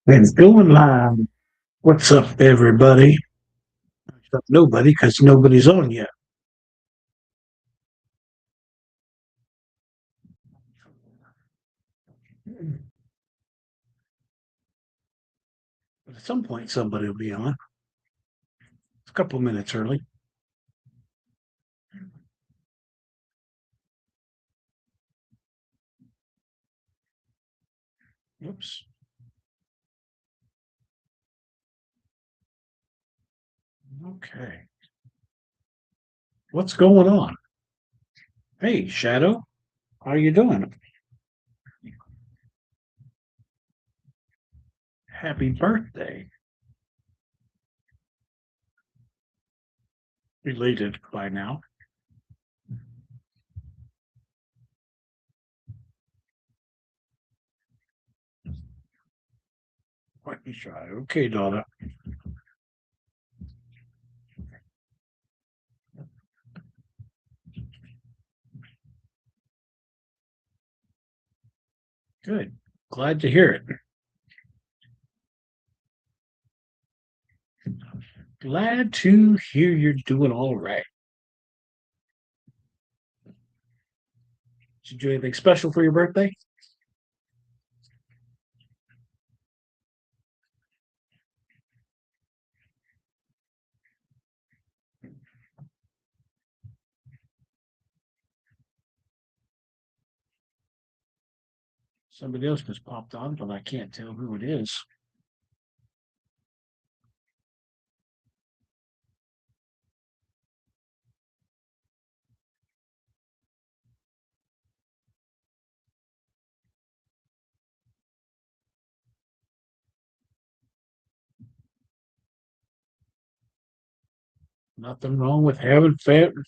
It's going live. What's up, everybody? Except nobody, because nobody's on yet. But at some point, somebody will be on. It's a couple minutes early. Oops. Okay. What's going on? Hey, Shadow. How you doing? Happy birthday. Related by now. Let me try. Okay, Donna. Good. Glad to hear it. Glad to hear you're doing all right. Did you do anything special for your birthday? Somebody else just popped on, but I can't tell who it is. Nothing wrong with having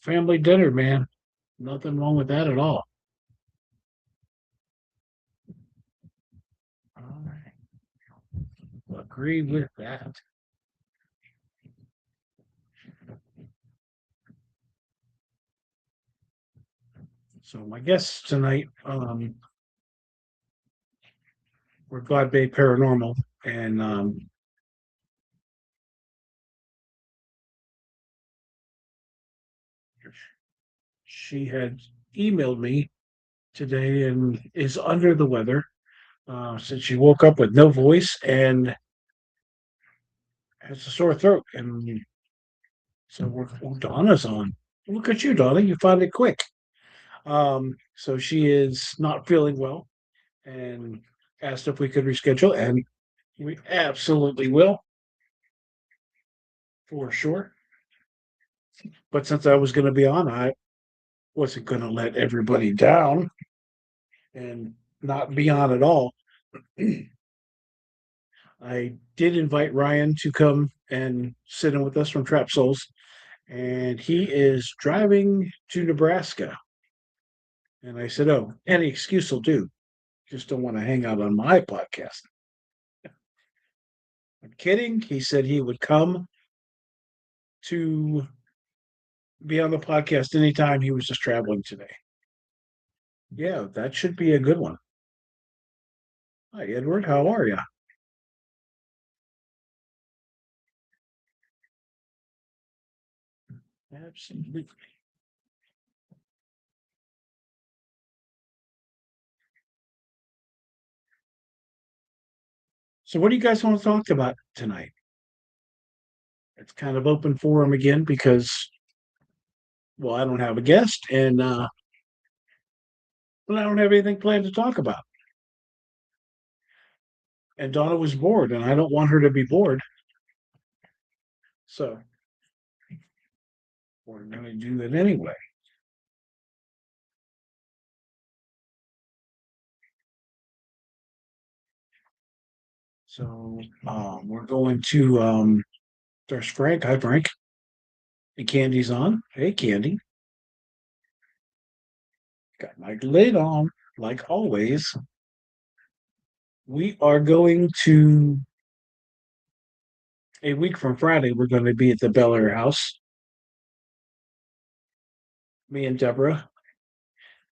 family dinner, man. Nothing wrong with that at all. All right. Agree with that. So my guests tonight, were God Bay Paranormal, and she had emailed me today and is under the weather. Since she woke up with no voice and has a sore throat, and so Donna's on. Look at you, Donna. You found it quick. So she is not feeling well and asked if we could reschedule, and we absolutely will for sure. But since I was going to be on, I wasn't going to let everybody down and not be on at all. I did invite Ryan to come and sit in with us from Trap Souls, and he is driving to Nebraska. And I said, "Oh, any excuse will do. Just don't want to hang out on my podcast." I'm kidding. He said he would come to be on the podcast anytime. He was just traveling today. Yeah, that should be a good one. Hi, Edward. How are you? Absolutely. So, what do you guys want to talk about tonight? It's kind of open forum again because, well, I don't have a guest, and but I don't have anything planned to talk about. And Donna was bored, and I don't want her to be bored. So we're going to do that anyway. So we're going to, there's Frank. Hi, Frank. And Candy's on. Hey, Candy. Got my lid on, like always. We are going to, a week from Friday, we're going to be at the Bel Air House. Me and Deborah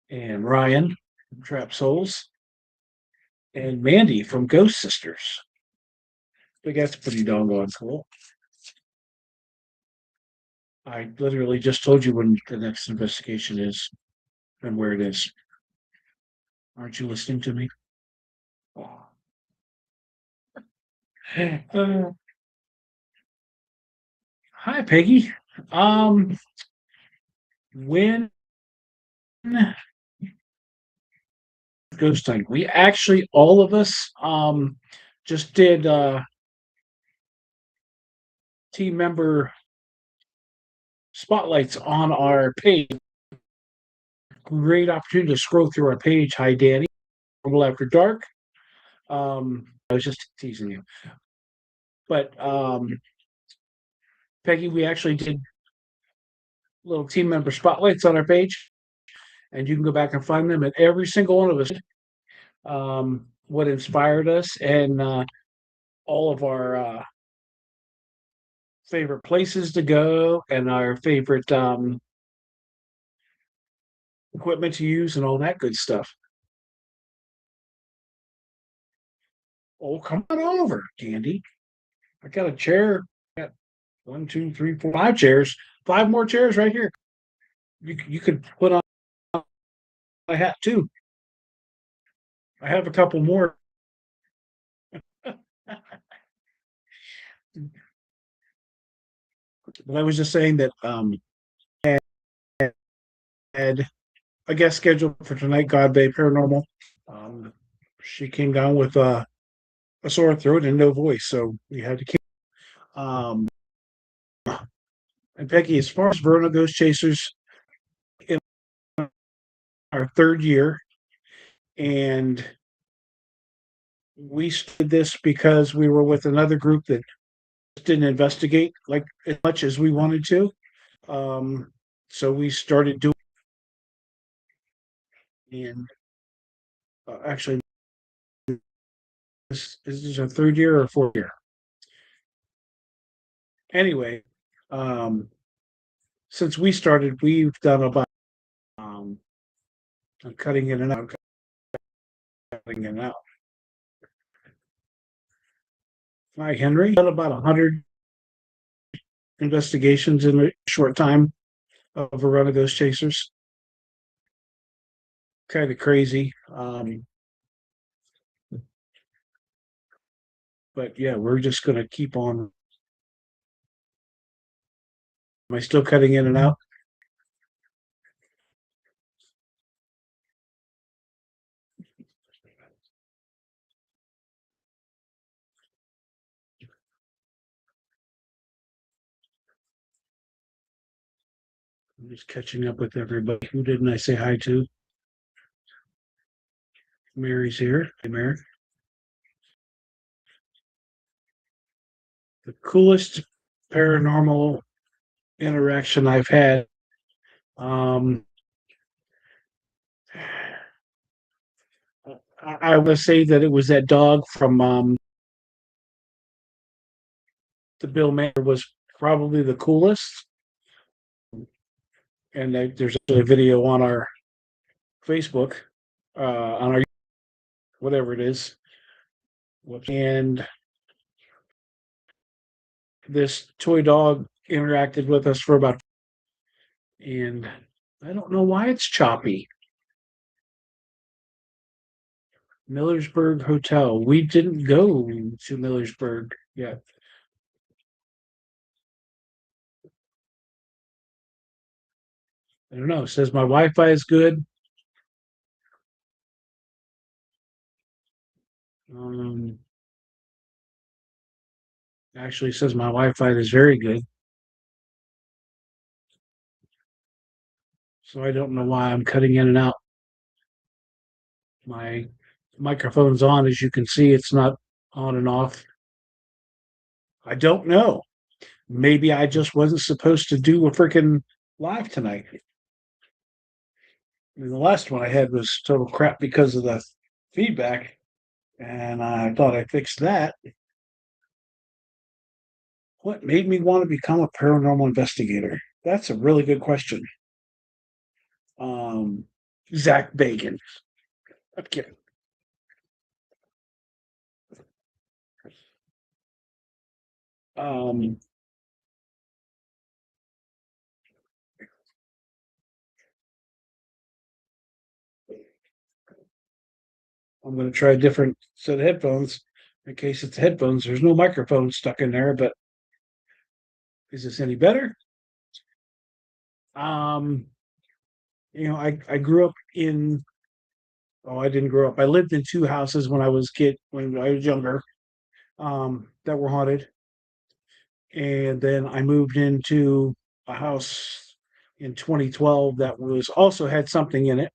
and Ryan from Trap Souls and Mandy from Ghost Sisters. think that's pretty doggone cool. I literally just told you when the next investigation is and where it is. Aren't you listening to me? Uh, Hi, Peggy. Um, when ghost hunting, we actually all of us just did team member spotlights on our page. Great opportunity to scroll through our page. Hi, Danny. Rumble After Dark. I was just teasing you, but Peggy, we actually did little team member spotlights on our page, and you can go back and find them. And every single one of us, what inspired us, and all of our favorite places to go, and our favorite equipment to use, and all that good stuff. Oh, come on over, Candy. I got a chair. I got one, two, three, four, five chairs. Five more chairs right here. You could put on a hat too. I have a couple more. But I was just saying that had a guest scheduled for tonight, God Bay Paranormal. Um, she came down with a sore throat and no voice, so we had to keep. Um, and Peggy, as far as Verona Ghost Chasers, in our third year, and we did this because we were with another group that didn't investigate like as much as we wanted to. Um, so we started doing, and actually, this is our third year or fourth year. Anyway, um, since we started, we've done about um, I'm cutting in and out, cutting in and out. Hi, Henry. Done about 100 investigations in a short time of Verona Ghost Chasers. Kind of crazy. But yeah, we're just going to keep on. Am I still cutting in and out? I'm just catching up with everybody. Who didn't I say hi to? Mary's here. Hey, Mary. The coolest paranormal interaction I've had. Um, I would say that it was that dog from the Bill Mayer was probably the coolest. And there's a video on our Facebook, on our whatever it is. And this toy dog interacted with us for about, and I don't know why it's choppy. Millersburg Hotel. We didn't go to Millersburg yet. I don't know. It says my Wi-Fi is good. Um, Actually, it says my Wi-Fi is very good. So I don't know why I'm cutting in and out. My microphone's on, as you can see. It's not on and off. I don't know. Maybe I just wasn't supposed to do a freaking live tonight. And the last one I had was total crap because of the feedback, and I thought I fixed that. What made me want to become a paranormal investigator? That's a really good question. Um, Zach Bacon. I'm kidding. Um, I'm going to try a different set of headphones in case it's headphones. There's no microphone stuck in there, but is this any better? Um, I grew up in. Oh, I didn't grow up. I lived in two houses when I was younger, that were haunted, and then I moved into a house in 2012 that was also had something in it,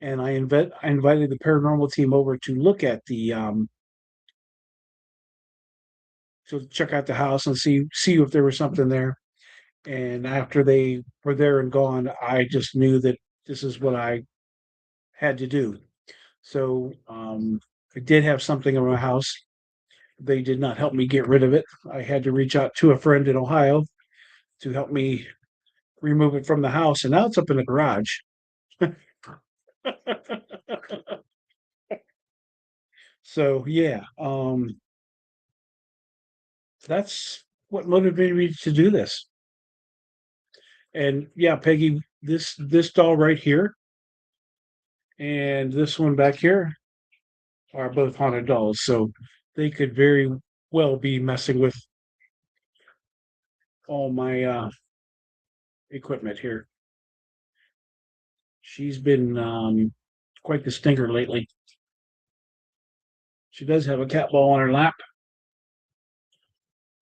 and I invited the paranormal team over to look at to check out the house and see if there was something there. And after they were there and gone, I just knew that this is what I had to do. So I did have something in my house. They did not help me get rid of it. I had to reach out to a friend in Ohio to help me remove it from the house, and now it's up in the garage. So yeah, that's what motivated me to do this. And yeah, Peggy, this doll right here and this one back here are both haunted dolls, so they could very well be messing with all my equipment here. She's been quite the stinker lately. She does have a cat ball on her lap.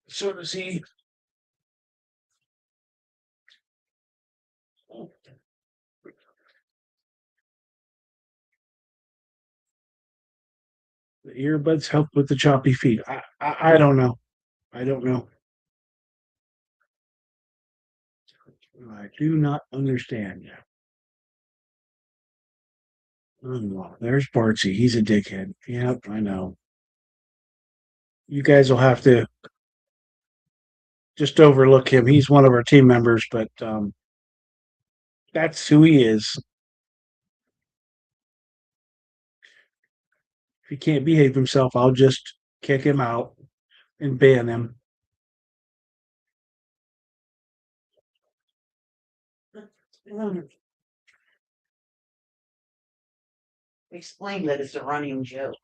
So does he. The earbuds help with the choppy feet. I don't know. I don't know. I do not understand. Oh, well, there's Bartsy. He's a dickhead. Yep, I know. You guys will have to just overlook him. He's one of our team members, but that's who he is. If he can't behave himself, I'll just kick him out and ban him. Explain that it's a running joke.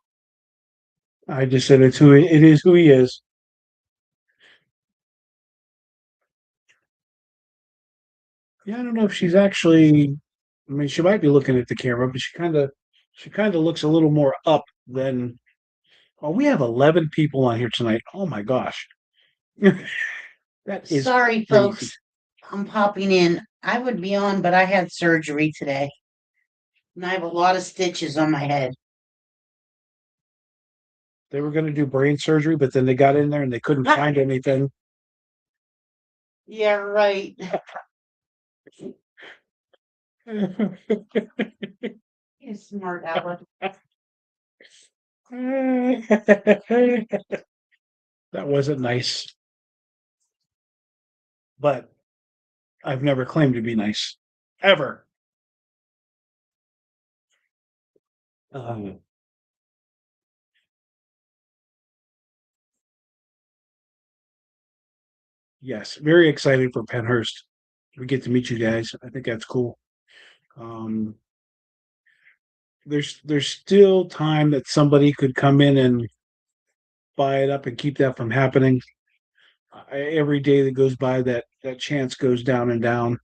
I just said it is who he is. Yeah, I don't know if she's actually. I mean, she might be looking at the camera, but she kind of looks a little more up than. Oh, we have 11 people on here tonight. Oh my gosh, that is Sorry, crazy. folks. I'm popping in. I would be on, but I had surgery today. And I have a lot of stitches on my head. They were going to do brain surgery, but then they got in there and they couldn't find anything. Yeah, right. You smart aleck. That wasn't nice, but I've never claimed to be nice ever. Um, yes, very excited for Penhurst. We get to meet you guys. I think that's cool. Um, there's still time that somebody could come in and buy it up and keep that from happening. Every day that goes by, that chance goes down and down,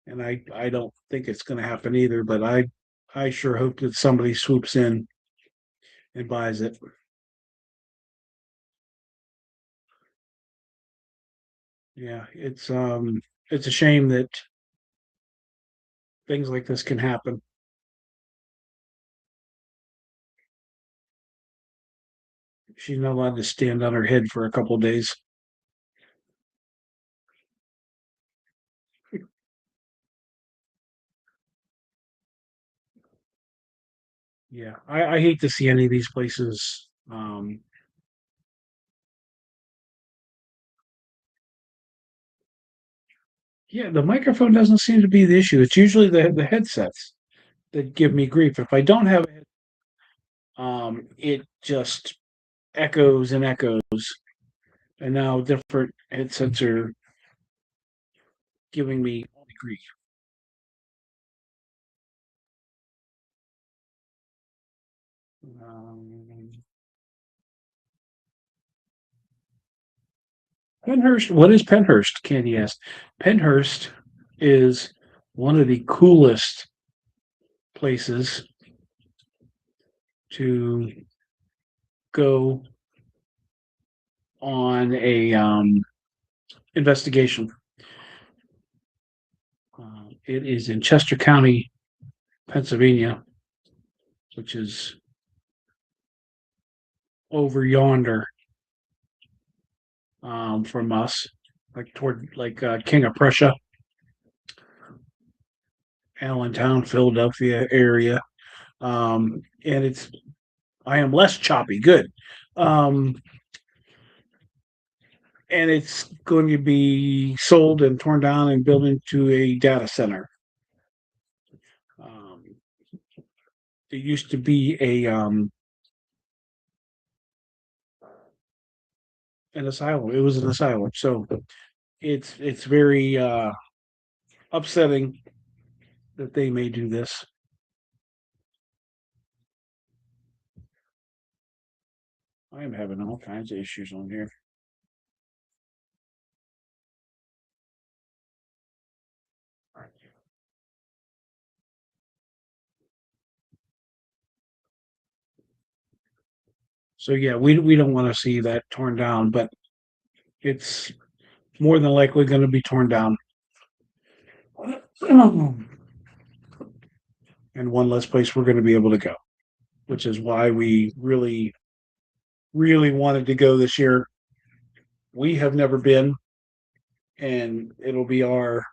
and I don't think it's going to happen either. But I sure hope that somebody swoops in and buys it. Yeah, it's a shame that things like this can happen. She's not allowed to stand on her head for a couple days. Yeah, I hate to see any of these places. Yeah, the microphone doesn't seem to be the issue. It's usually the headsets that give me grief. If I don't have it, it just echoes and echoes. and now different headsets are giving me all the grief. Um, Penhurst, what is Penhurst? Candy asked. Penhurst is one of the coolest places to go on a investigation. It is in Chester County, Pennsylvania, which is over yonder from us, like toward like King of Prussia, Allentown, Philadelphia area. And it's I am less choppy. Good. Um, and it's going to be sold and torn down and built into a data center. Um, it used to be a an asylum. It was an asylum, so it's very upsetting that they may do this. I am having all kinds of issues on here. So yeah, we don't want to see that torn down, but it's more than likely going to be torn down. And one less place we're going to be able to go, which is why we really, really wanted to go this year. We have never been, and it'll be our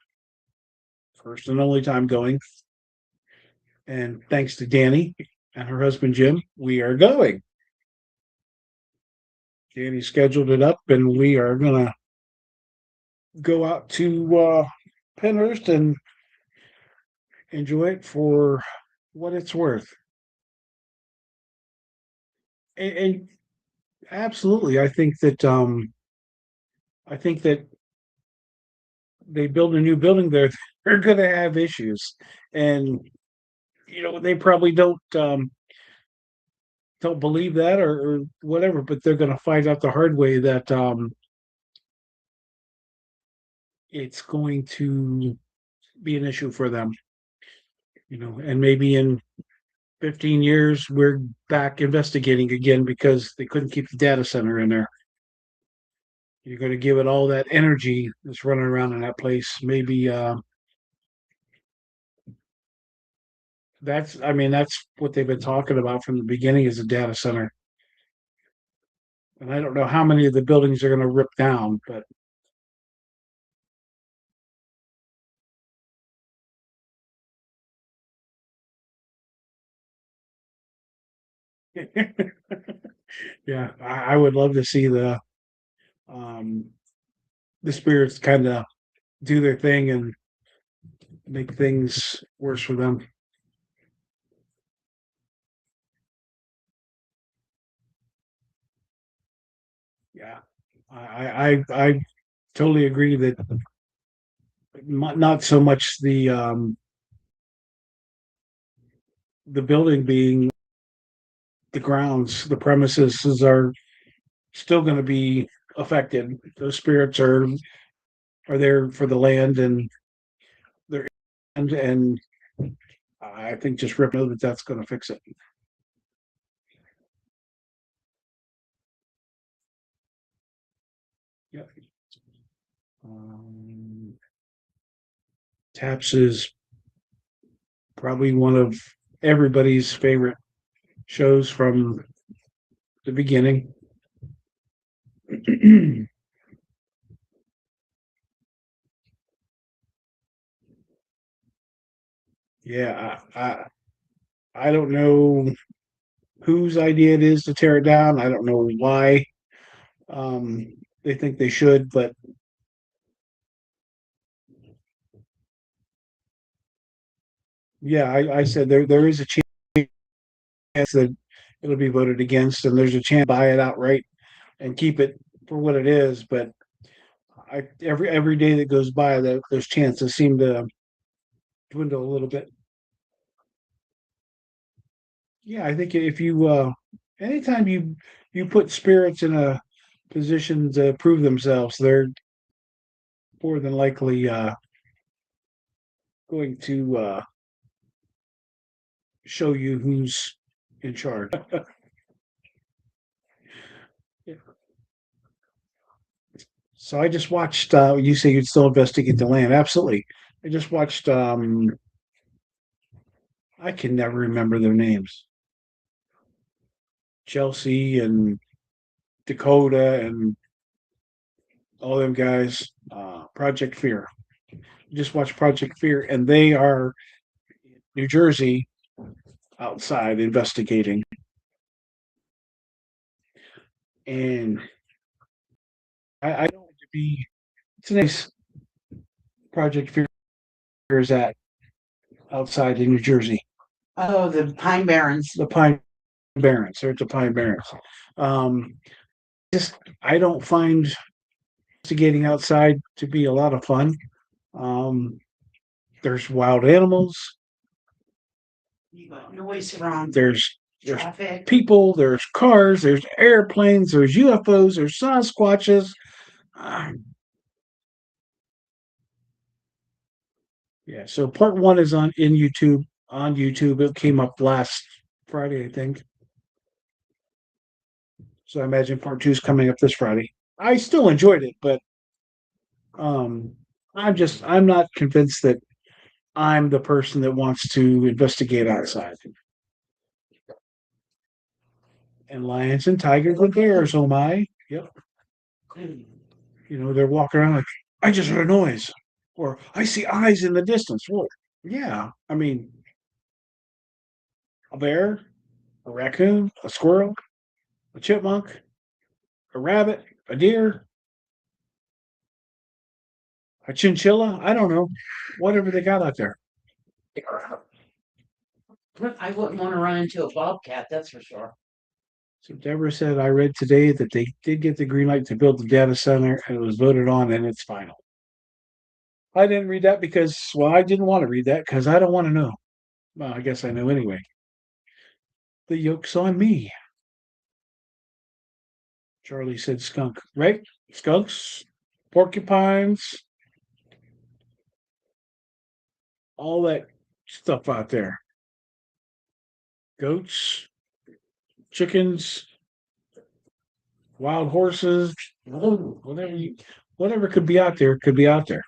first and only time going. And thanks to Danny and her husband Jim, we are going. Danny scheduled it up, and we are gonna go out to Penhurst and enjoy it for what it's worth. And absolutely, I think that they build a new building there, they're going to have issues, and they probably don't believe that or whatever, but they're going to find out the hard way that it's going to be an issue for them. And maybe in 15 years we're back investigating again because they couldn't keep the data center in there. You're going to give it all that energy that's running around in that place. Maybe that's what they've been talking about from the beginning is a data center. And I don't know how many of the buildings are going to rip down, but yeah, I would love to see um, the spirits kind of do their thing and make things worse for them. Yeah, I totally agree that not so much the building being the grounds, the premises are still going to be affected. Those spirits are there for the land and they're and I think just rip know that that's going to fix it. Yeah. Um, Taps is probably one of everybody's favorite shows from the beginning. Yeah, I don't know whose idea it is to tear it down. I don't know why they think they should, but yeah, I said there is a chance that it'll be voted against, and there's a chance to buy it outright and keep it for what it is, but every day that goes by, those chances seem to dwindle a little bit. Yeah, I think if you anytime you put spirits in a position to prove themselves, they're more than likely going to show you who's in charge. Yeah. So I just watched. You say you'd still investigate the land? Absolutely. I just watched. I can never remember their names. Chelsea and Dakota and all them guys. Project Fear. Just watched Project Fear, and they are New Jersey outside investigating. And I don't want to be. It's a nice Project Fear is at outside in New Jersey. Oh, the Pine Barrens. The Pine Barrens. They're at the Pine Barrens. Um, just I don't find investigating outside to be a lot of fun. Um, there's wild animals. You got noise around There's traffic. people. There's cars. There's airplanes. There's UFOs. There's Sasquatches. Uh, yeah. So part one is on in YouTube on YouTube. It came up last Friday, I think. So I imagine part two is coming up this Friday. I still enjoyed it, but um, I'm not convinced that I'm the person that wants to investigate outside. And lions and tigers and bears, oh my. Yep. They're walking around like, I just heard a noise. Or I see eyes in the distance. Well, yeah. I mean, a bear, a raccoon, a squirrel, a chipmunk, a rabbit, a deer, a chinchilla. I don't know. Whatever they got out there. I wouldn't want to run into a bobcat, that's for sure. So Deborah said, I read today that they did get the green light to build the data center and it was voted on and it's final. I didn't read that because, well, I didn't want to read that because I don't want to know. Well, I guess I know anyway. The yoke's on me. Charlie said skunk, right? Skunks, porcupines, all that stuff out there. Goats, chickens, wild horses, whatever could be out there could be out there.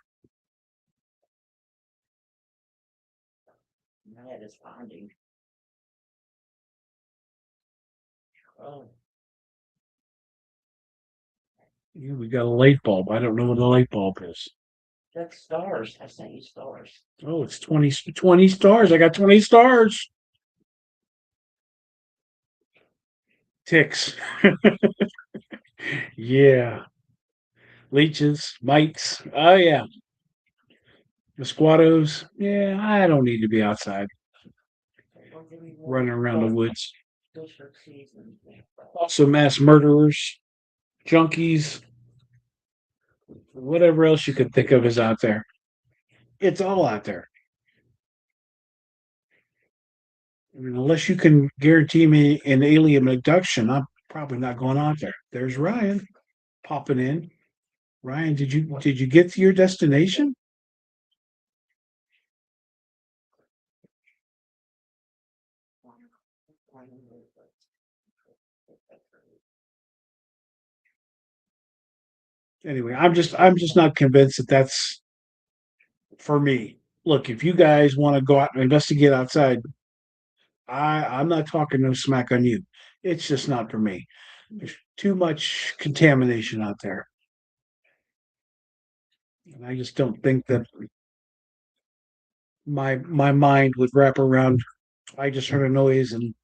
My head is pounding. Oh. We got a light bulb. I don't know what a light bulb is. That's stars. I sent you stars. Oh, it's 20 stars. I got 20 stars. Ticks. Yeah. Leeches, mites. Oh, yeah. Mosquitoes. Yeah, I don't need to be outside running around the woods. Also, mass murderers, junkies, whatever else you could think of is out there. It's all out there. I mean, unless you can guarantee me an alien abduction, I'm probably not going out there. There's Ryan popping in. Ryan, did you get to your destination? Anyway, I'm just not convinced that that's for me. Look, if you guys want to go out and investigate outside, I'm not talking no smack on you. It's just not for me. There's too much contamination out there. And I just don't think that my mind would wrap around. I just heard a noise and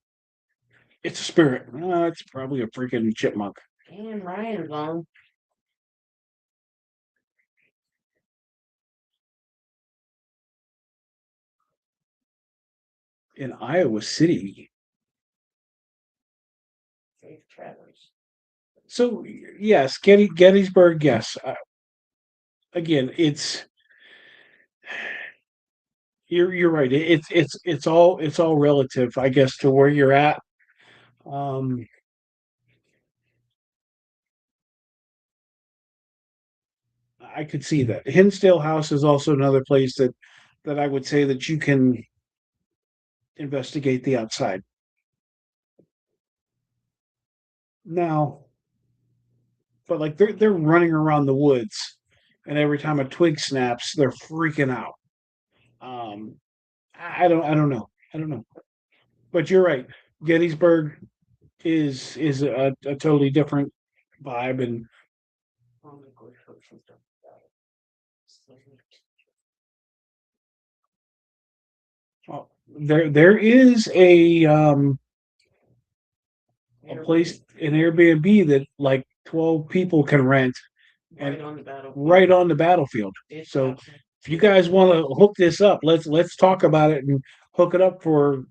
it's a spirit. It's probably a freaking chipmunk. And Ryan's on. In Iowa City. Safe travels. So yes, Gettysburg. Yes. Again, it's you're right. It's all relative, I guess, to where you're at. Um, I could see that. Hinsdale House is also another place that I would say that you can investigate the outside. Now, but like they're running around the woods, and every time a twig snaps, they're freaking out. Um, I don't know. I don't know. But you're right. Gettysburg is a totally different vibe, and there is a place, an Airbnb that like 12 people can rent and right on the battlefield. So if you guys want to hook this up, let's talk about it and hook it up for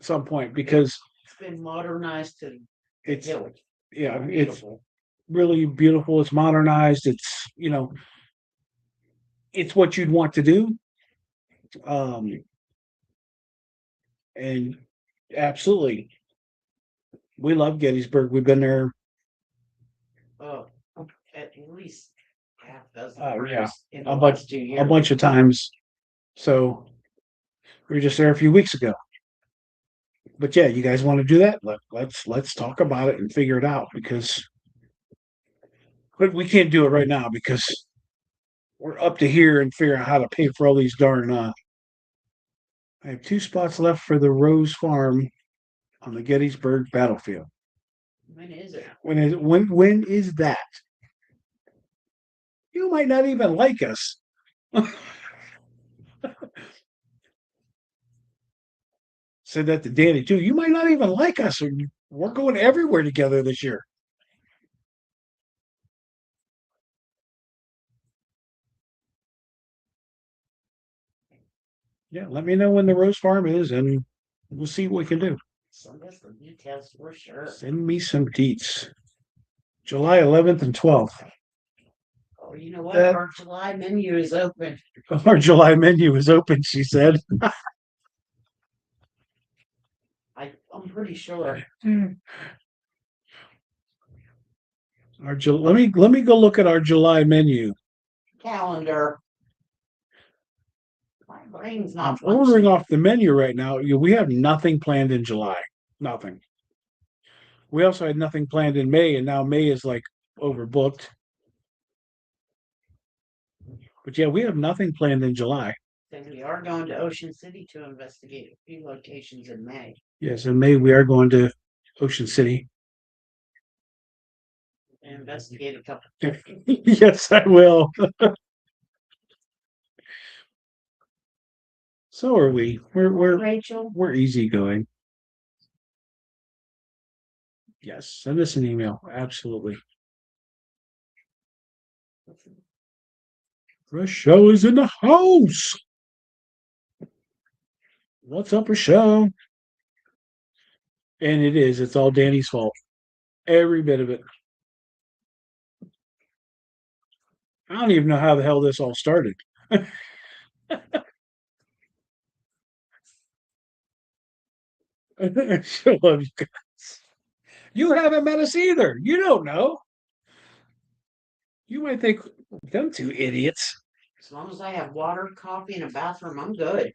some point because It's been modernized to it's hill. yeah, it's Beautiful. really beautiful. It's modernized. It's what you'd want to do. Um, and absolutely, we love Gettysburg. We've been there. Oh, at least half dozen Yeah, times in the a bunch last 2 a years. bunch of times. So we were just there a few weeks ago. But yeah, you guys want to do that? Let's talk about it and figure it out because but we can't do it right now because we're up to here and figure out how to pay for all these darn I have 2 spots left for the Rose Farm on the Gettysburg battlefield. When is it? When is that? You might not even like us. Said that to Danny too. You might not even like us. We're going everywhere together this year. Yeah, let me know when the Rose Farm is, and we'll see what we can do. Send us the details for sure. Send me some deets. July 11th and 12th. Oh, you know what? That- Our July menu is open. Our July menu is open, she said. I'm pretty sure. Let me go look at our July menu. Calendar. My brain's I'm not ordering functioning. off the menu right now. We have nothing planned in July. Nothing. We also had nothing planned in May, and now May is like overbooked. But yeah, we have nothing planned in July. Then we are going to Ocean City to investigate a few locations in May. Yes, in May we are going to Ocean City. And investigate a couple. Yes, I will. So are we. We're Rachel. we're easygoing. Yes, send us an email. Absolutely. Rochelle is in the house. What's up, Rochelle? And it is. It's all Danny's fault. Every bit of it. I don't even know how the hell this all started. She'll love you guys. You haven't met us either. You don't know. You might think them two idiots. As long as I have water, coffee, and a bathroom, I'm good.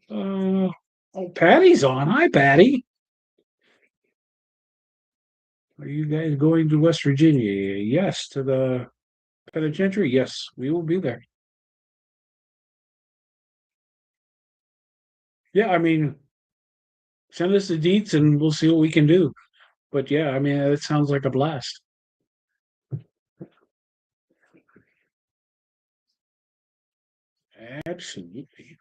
Oh, Patty's on. Hi, Patty. Are you guys going to West Virginia? Yes, to the penitentiary. Yes, we will be there. Yeah, I mean, send us the deets and we'll see what we can do. But yeah, I mean, it sounds like a blast. Absolutely.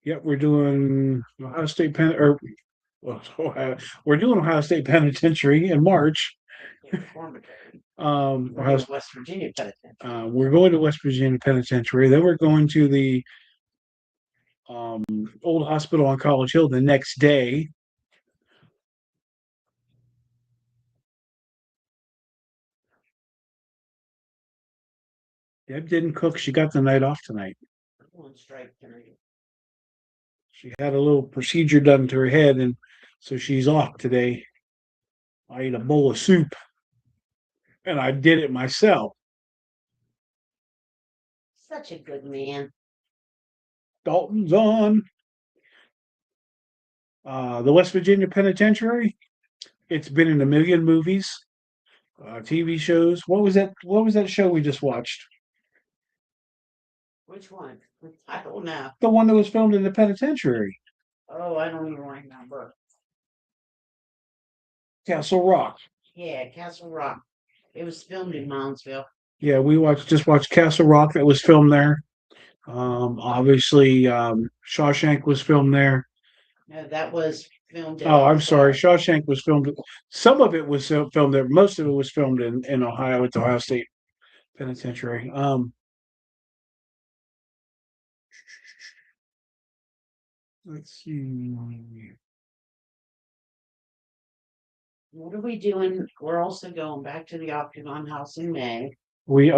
Yeah, we're doing Ohio State Pen or well, we're doing Ohio State Penitentiary in March. We're going to West Virginia Penitentiary. We're going to West Virginia Penitentiary. Then we're going to the old hospital on College Hill the next day. Deb didn't cook. She got the night off tonight. On strike tonight. She had a little procedure done to her head, and so she's off today. I ate a bowl of soup, and I did it myself. Such a good man. Dalton's on. The West Virginia Penitentiary. It's been in a million movies, TV shows. What was that? What was that show we just watched? Which one? I don't know. The one that was filmed in the penitentiary, Oh, I don't even remember. Castle Rock. Yeah, Castle Rock. It was filmed in Moundsville. Yeah, we watched Castle Rock that was filmed there. Obviously, Shawshank was filmed there. No, that was filmed at Oh, I'm sorry, Ohio. Shawshank was filmed. Some of it was filmed there. Most of it was filmed in Ohio at the Ohio State Penitentiary. Let's see. What are we doing? We're also going back to the Octagon House in May. We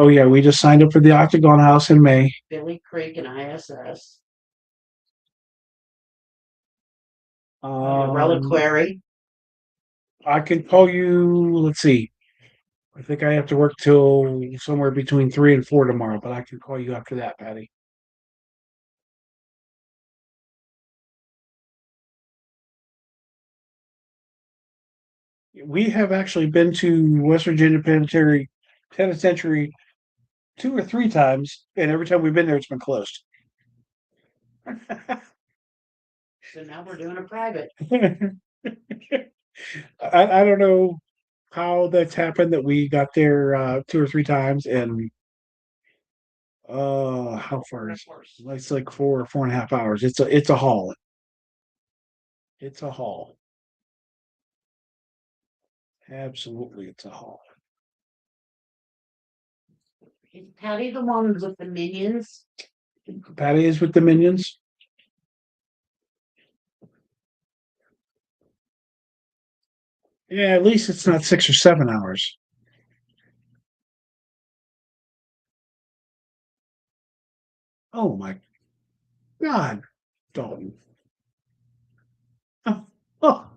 just signed up for the Octagon House in May. Billy Creek and ISS. Um, Reliquary. I can call you. Let's see. I think I have to work till somewhere between 3 and 4 tomorrow, but I can call you after that, Patty. We have actually been to West Virginia Penitentiary 2 or 3 times, and every time we've been there, it's been closed. So now we're doing a private. I don't know how that's happened that we got there 2 or 3 times, and how far is it? It's like 4 or 4.5 hours. It's a haul. It's a haul. Absolutely, it's a haul. Is Patty the one with the minions? Patty is with the minions. Yeah, at least it's not 6 or 7 hours. Oh my God, Dalton. Oh, oh,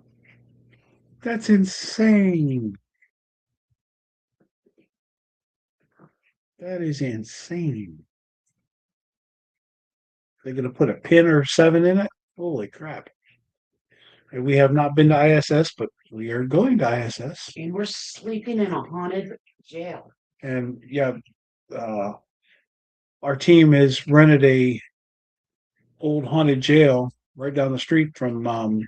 that's insane. That is insane. They're gonna put a pin or 7 in it? Holy crap. And we have not been to ISS, but we are going to ISS. And we're sleeping in a haunted jail. And yeah, uh, our team has rented a old haunted jail right down the street from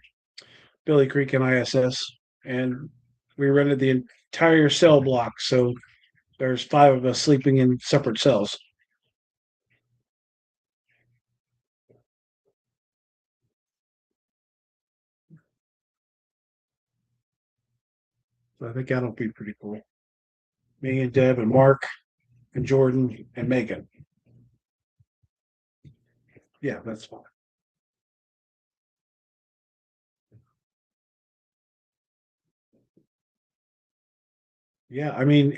Billy Creek and ISS, and we rented the entire cell block. So there's 5 of us sleeping in separate cells. So I think that'll be pretty cool. Me and Deb and Mark and Jordan and Megan. Yeah, that's fine. Yeah, I mean,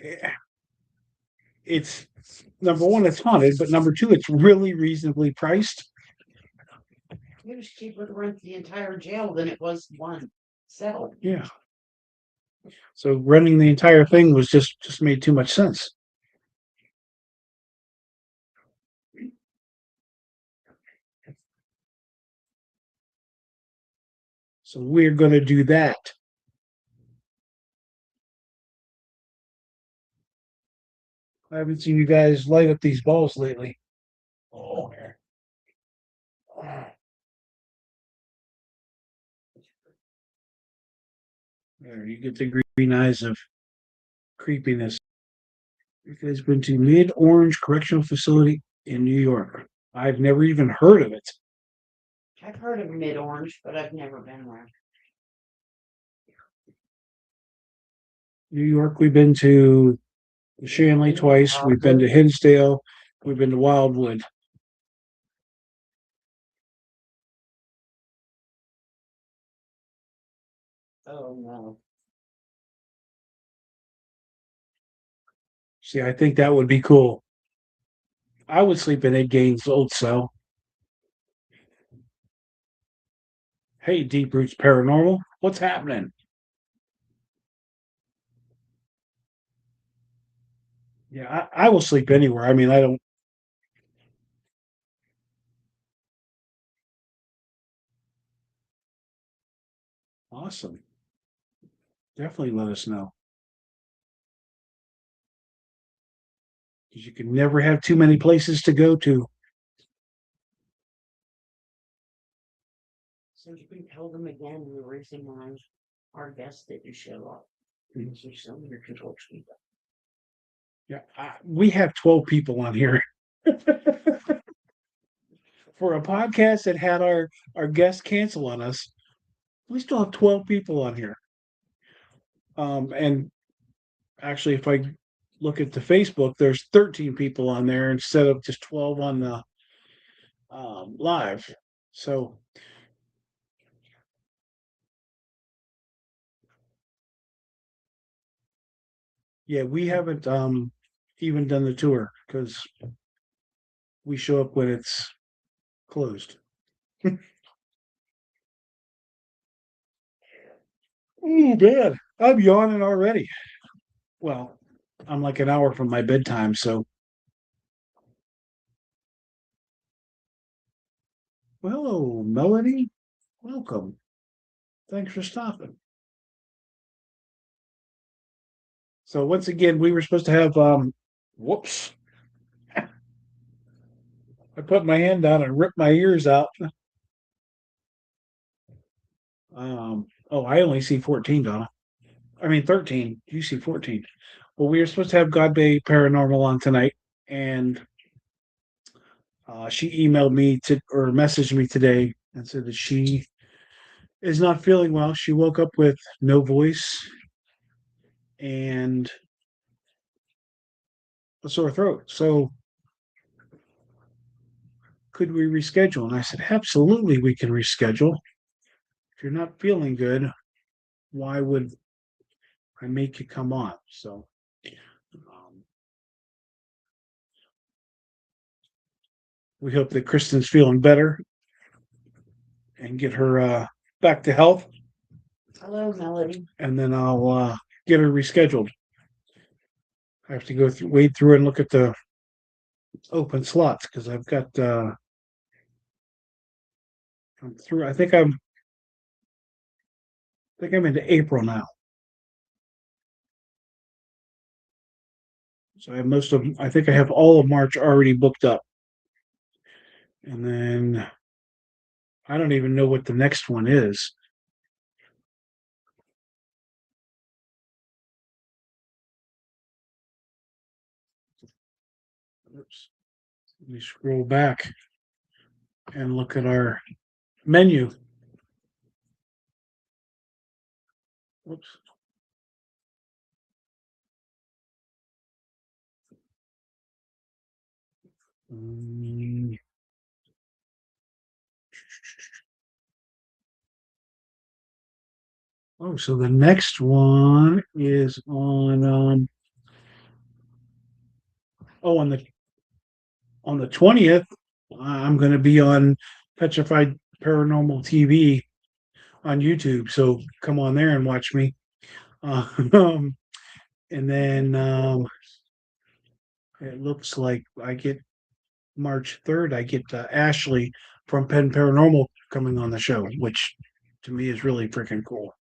it's number one, it's haunted, but number two, it's really reasonably priced. It was cheaper to rent the entire jail than it was one cell. Yeah. So renting the entire thing was just made too much sense. So we're going to do that. I haven't seen you guys light up these balls lately. Oh, there you get the green eyes of creepiness. You guys been to Mid Orange Correctional Facility in New York? I've never even heard of it. I've heard of Mid Orange, but I've never been there. New York, we've been to Shanley twice. We've been to Hinsdale. We've been to Wildwood. Oh no. See, I think that would be cool. I would sleep in Ed Gaines' old cell. Hey, Deep Roots Paranormal, what's happening? Yeah, I will sleep anywhere. I mean, I don't. Awesome. Definitely let us know because you can never have too many places to go to. So you can tell them again the reason why our guests didn't show up. Because there's so many people. Yeah, we have 12 people on here for a podcast that had our guests cancel on us. We still have 12 people on here. And actually, if I look at the Facebook, there's 13 people on there instead of just 12 on the live. So yeah, we haven't even done the tour because we show up when it's closed. Oh man, I'm yawning already. Well, I'm like an hour from my bedtime, so well, hello, Melanie. Welcome. Thanks for stopping. So once again, we were supposed to have whoops. I put my hand down and ripped my ears out. Oh, I only see 14, Donna. I mean 13. You see 14. Well, we were supposed to have God Bay Paranormal on tonight, and she emailed me to or messaged me today and said that she is not feeling well. She woke up with no voice and a sore throat. So could we reschedule? And I said, absolutely, we can reschedule. If you're not feeling good, why would I make you come on? So we hope that Kristen's feeling better and get her back to health. Hello, Melody. And then I'll get her rescheduled. I have to go through, wade through and look at the open slots because I've got I'm through. I think I'm into April now. So I have most of. I think I have all of March already booked up, and then I don't even know what the next one is. Oops. Let me scroll back and look at our menu. Oops. Mm, Oh, so the next one is on on the 20th. I'm going to be on Petrified Paranormal TV on YouTube. So come on there and watch me. Um, and then it looks like I get March 3rd. I get Ashley from Penn Paranormal coming on the show, which to me is really freaking cool.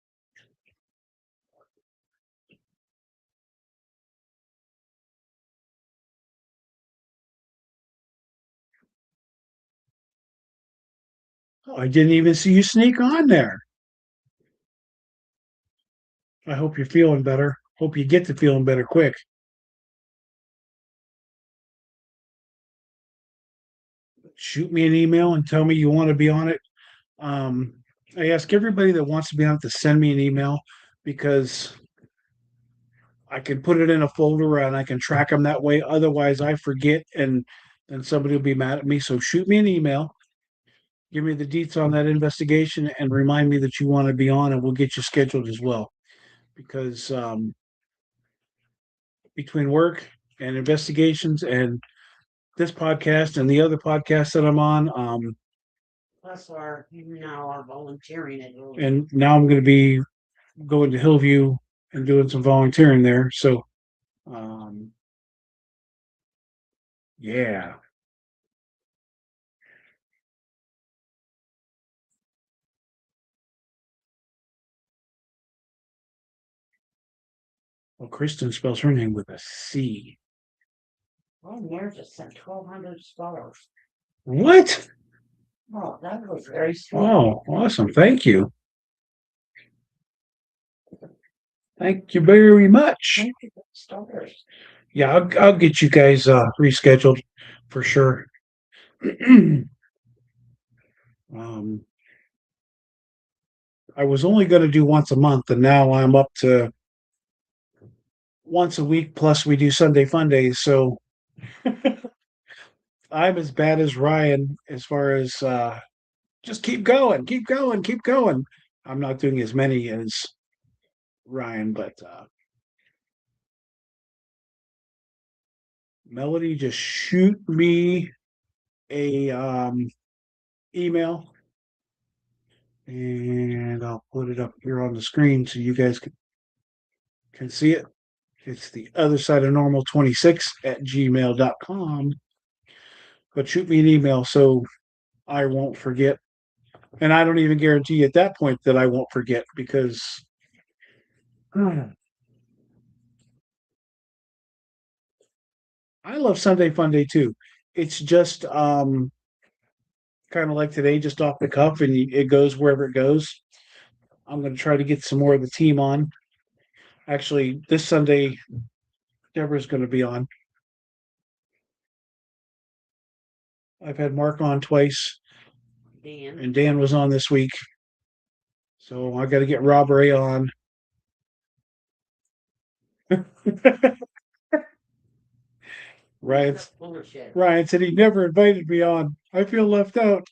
Oh, I didn't even see you sneak on there. I hope you're feeling better. Hope you get to feeling better quick. Shoot me an email and tell me you want to be on it. Um, I ask everybody that wants to be on it to send me an email because I can put it in a folder and I can track them that way. Otherwise, I forget and then somebody will be mad at me. So shoot me an email, give me the deets on that investigation, and remind me that you want to be on, and we'll get you scheduled as well. Because between work and investigations and this podcast and the other podcast that I'm on. Plus our now our volunteering at And now I'm going to be going to Hillview and doing some volunteering there. So, um, yeah. Well, Kristen spells her name with a C. Oh, Mayor just sent 1,200 stars. What? Oh, that was very sweet. Oh, awesome. Thank you. Thank you very much. Thank you for the stars. Yeah, I'll get you guys rescheduled for sure. um, I was only going to do once a month, and now I'm up to once a week. Plus, we do Sunday fun days, so I'm as bad as Ryan as far as just keep going, keep going, keep going. I'm not doing as many as Ryan, but Melody, just shoot me a email, and I'll put it up here on the screen so you guys can see it. It's the other side of normal 26 at gmail.com. But shoot me an email so I won't forget. And I don't even guarantee at that point that I won't forget because I love Sunday Fun Day too. It's just kind of like today, just off the cuff, and it goes wherever it goes. I'm going to try to get some more of the team on. Actually, this Sunday, Deborah's going to be on. I've had Mark on twice, Dan. and Dan was on this week. So I got to get Rob Ray on. Ryan, Ryan said he never invited me on. I feel left out.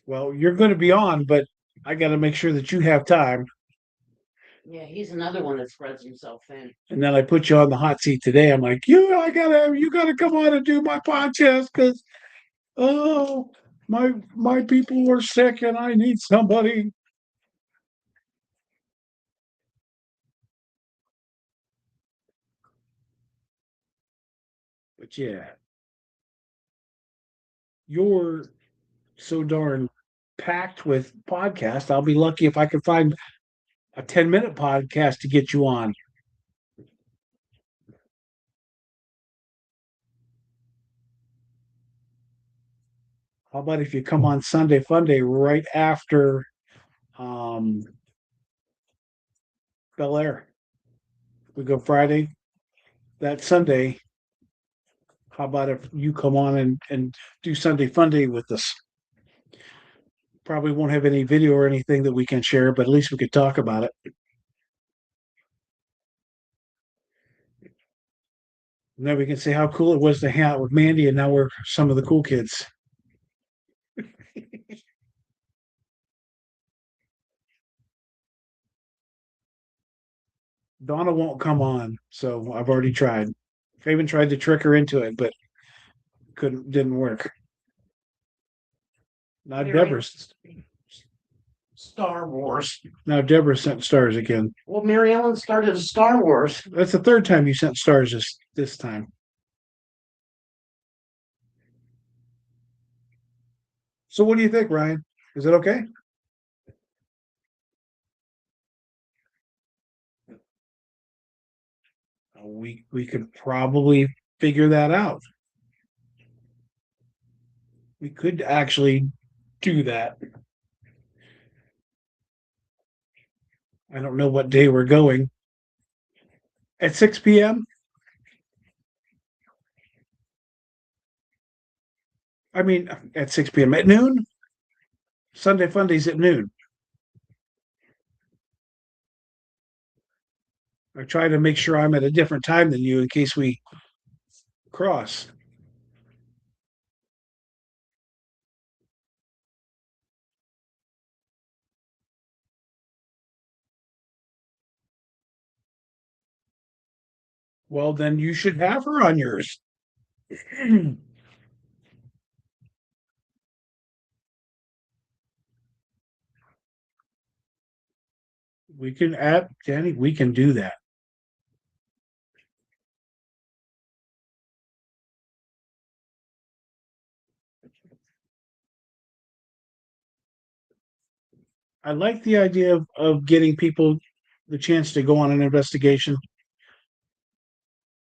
Well, you're going to be on, but I got to make sure that you have time. Yeah, he's another one that spreads himself thin. And then I put you on the hot seat today. I'm like, you gotta come on and do my podcast because oh, my people are sick and I need somebody. But yeah, you're so darn packed with podcasts. I'll be lucky if I can find a 10-minute podcast to get you on. How about if you come on Sunday Fun Day right after um Bel Air? We go Friday. That Sunday, how about if you come on and do Sunday Fun Day with us? Probably won't have any video or anything that we can share, but at least we could talk about it. And then we can say how cool it was to hang out with Mandy, and now we're some of the cool kids. Donna won't come on, so I've already tried. I even tried to trick her into it, but didn't work. Now Mary- Deborah's Star Wars. now Deborah sent stars again. Well, Mary Ellen started a Star Wars. That's the third time you sent stars this time. So what do you think, Ryan? Is it okay? We could probably figure that out. We could actually do that. I don't know what day we're going. At 6 p.m.? I mean, at 6 p.m. At noon? Sunday Fundays at noon. I try to make sure I'm at a different time than you in case we cross. Well, then you should have her on yours. We can add Danny. We can do that. I like the idea of getting people the chance to go on an investigation,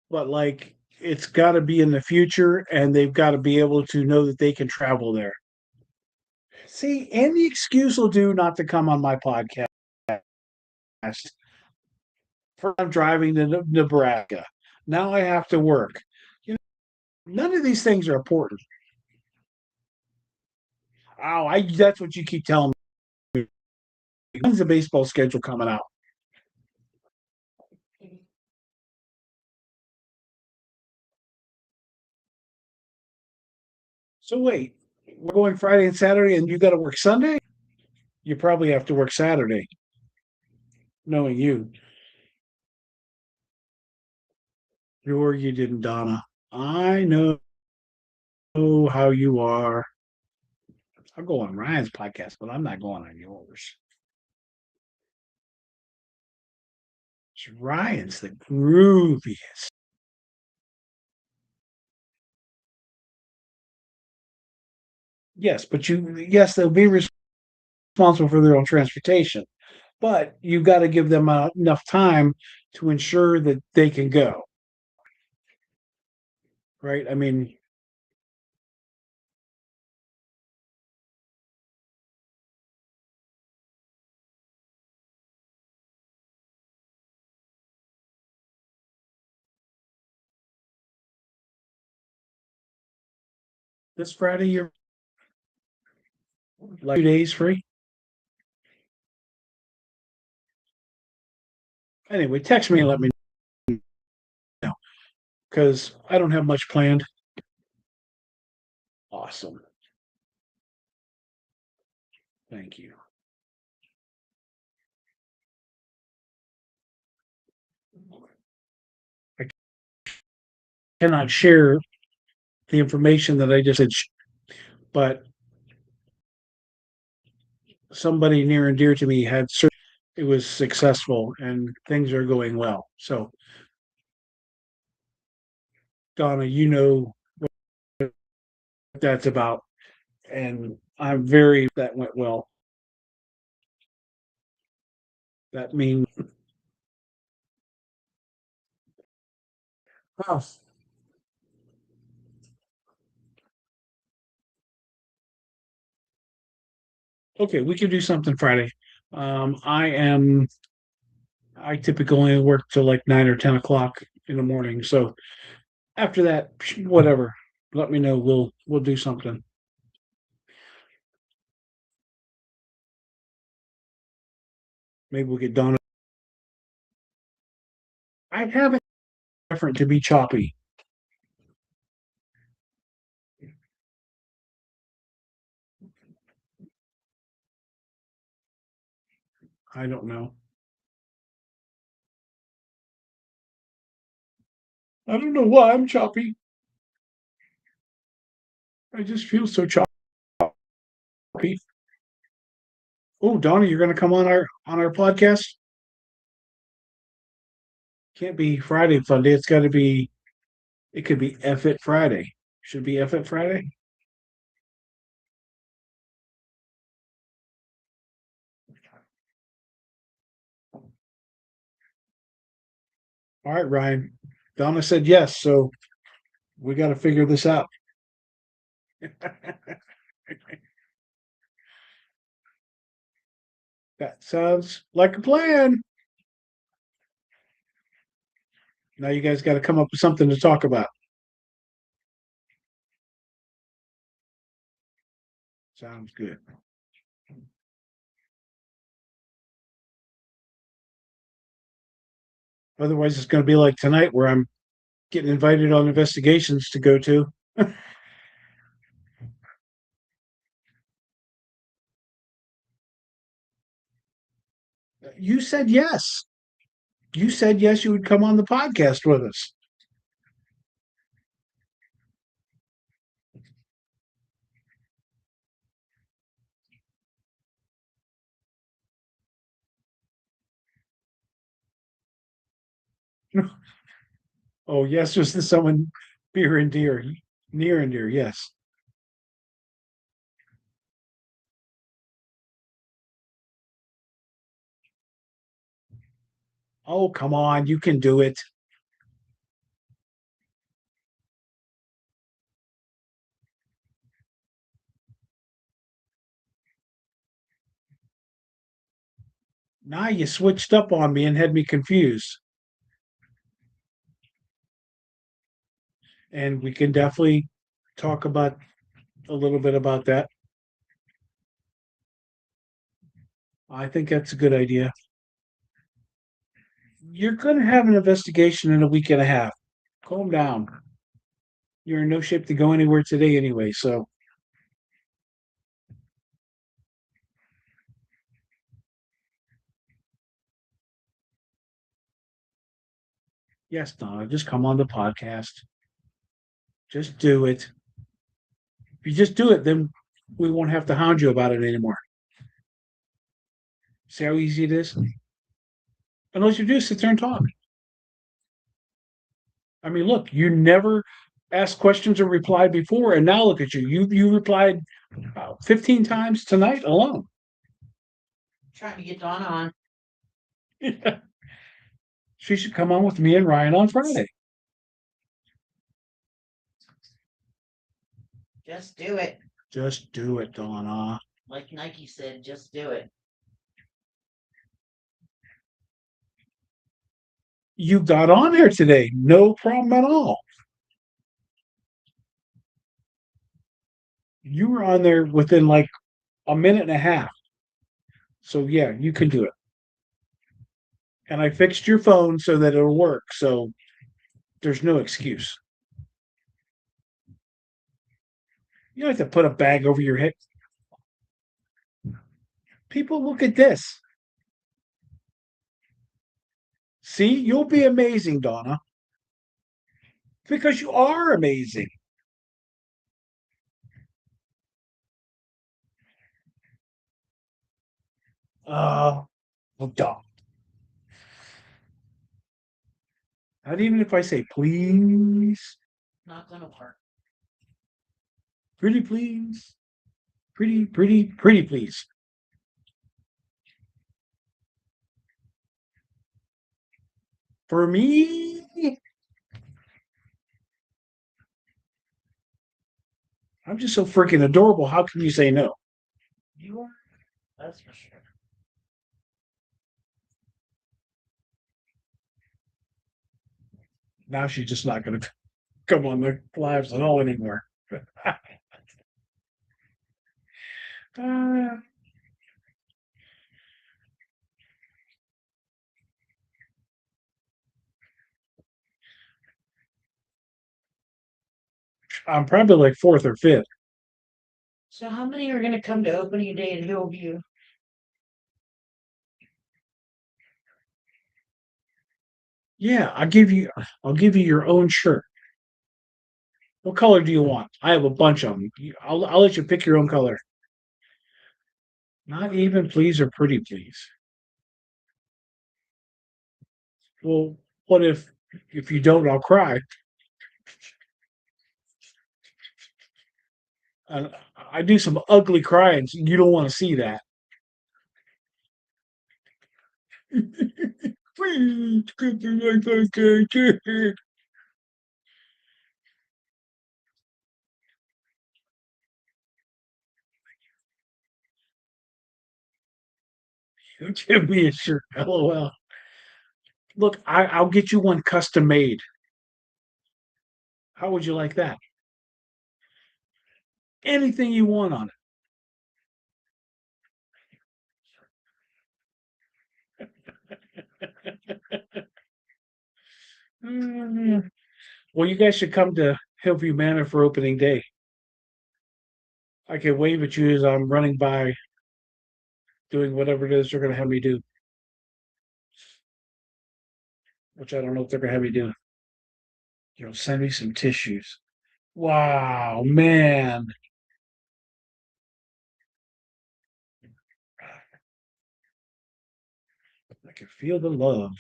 but like it's got to be in the future, and they've got to be able to know that they can travel there. See, any excuse will do not to come on my podcast. For I'm driving to Nebraska. Now I have to work. You know, none of these things are important. Oh, I that's what you keep telling me. When's the baseball schedule coming out? So wait, we're going Friday and Saturday, and you got to work Sunday. You probably have to work Saturday, knowing you. Sure, you didn't, Donna. I know how you are. I'll go on Ryan's podcast, but I'm not going on yours. Ryan's the grooviest. Yes, but yes, they'll be responsible for their own transportation, but you've got to give them enough time to ensure that they can go, right? I mean, this Friday, you're like 2 days free. Anyway, text me and let me know because I don't have much planned. Awesome. Thank you. I cannot share the information that I just said, but somebody near and dear to me had it was successful and things are going well. So, Donna, you know what that's about. And I'm very that went well. That means oh, okay, we can do something Friday. I typically only work till like 9 or 10 o'clock in the morning. So after that, whatever. Let me know. We'll do something. Maybe we'll get Donna. I have it different to be choppy. I don't know. I don't know why I'm choppy. I just feel so choppy. Oh, Donna, you're going to come on our podcast? Can't be Friday Fun Day. It's got to be. It could be F it Friday. Should be F it Friday. All right, Ryan. Donna said yes, so we got to figure this out. That sounds like a plan. Now you guys got to come up with something to talk about. Sounds good. Otherwise, it's going to be like tonight where I'm getting invited on investigations to go to. You said yes. You said yes, you would come on the podcast with us. Oh, yes, was this someone near and dear, near and dear? Yes. Oh, come on, you can do it. Now you switched up on me and had me confused. And we can definitely talk about a little bit about that. I think that's a good idea. You're going to have an investigation in a week and a half. Calm down. You're in no shape to go anywhere today anyway. So, yes, Donna, just come on the podcast. Just do it. If you just do it, then we won't have to hound you about it anymore. See how easy it is? Unless you do sit there and talk. I mean, look, you never asked questions or replied before, and now look at you. You replied 15 times tonight alone. Trying to get Donna on. She should come on with me and Ryan on Friday. Just do it. Just do it, Donna. Like Nike said, just do it. You got on there today. No problem at all. You were on there within like a minute and a half. So yeah, you can do it. And I fixed your phone so that it'll work. So there's no excuse. You don't have to put a bag over your head. People look at this. See, you'll be amazing, Donna, because you are amazing. Well, duh. Not even if I say please, Not gonna work. pretty please, pretty please. For me, I'm just so freaking adorable. How can you say no? You are. That's for sure. Now she's just not going to come on the lives at all anymore. Uh, I'm probably like fourth or fifth. So how many are gonna come to opening day at Hillview? Yeah, I'll give you your own shirt. What color do you want? I have a bunch of them. I'll let you pick your own color. Not even please or pretty please. Well, what if you don't? I'll cry. And I do some ugly crying. So you don't want to see that. Please, could you like that? Give me a shirt. LOL. Look, I'll get you one custom made. How would you like that? Anything you want on it. Well, you guys should come to Hillview Manor for opening day. I can wave at you as I'm running by doing whatever it is they're going to have me do, which I don't know if they're going to have me do. Send me some tissues. Wow, man. I can feel the love.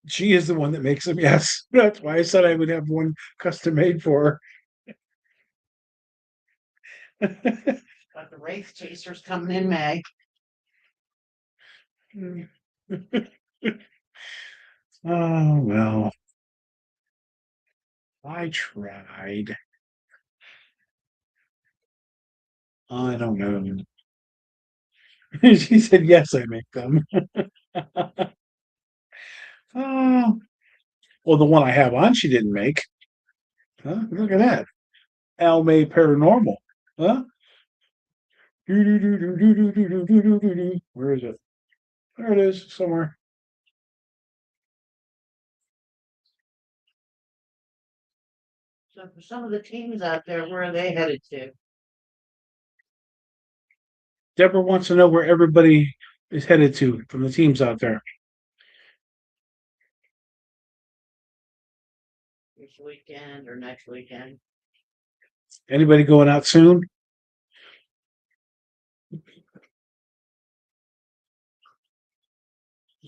She is the one that makes them. Yes, that's why I said I would have one custom made for her. But the Wraith Chaser's coming in May. Oh well, I tried. I don't know. She said, "Yes, I make them." Oh, well, the one I have on, she didn't make. Huh? Look at that. Almay Paranormal. Huh? Where is it? There it is, somewhere. So for some of the teams out there, where are they headed to? Deborah wants to know where everybody is headed to from the teams out there. This weekend or next weekend? Anybody going out soon?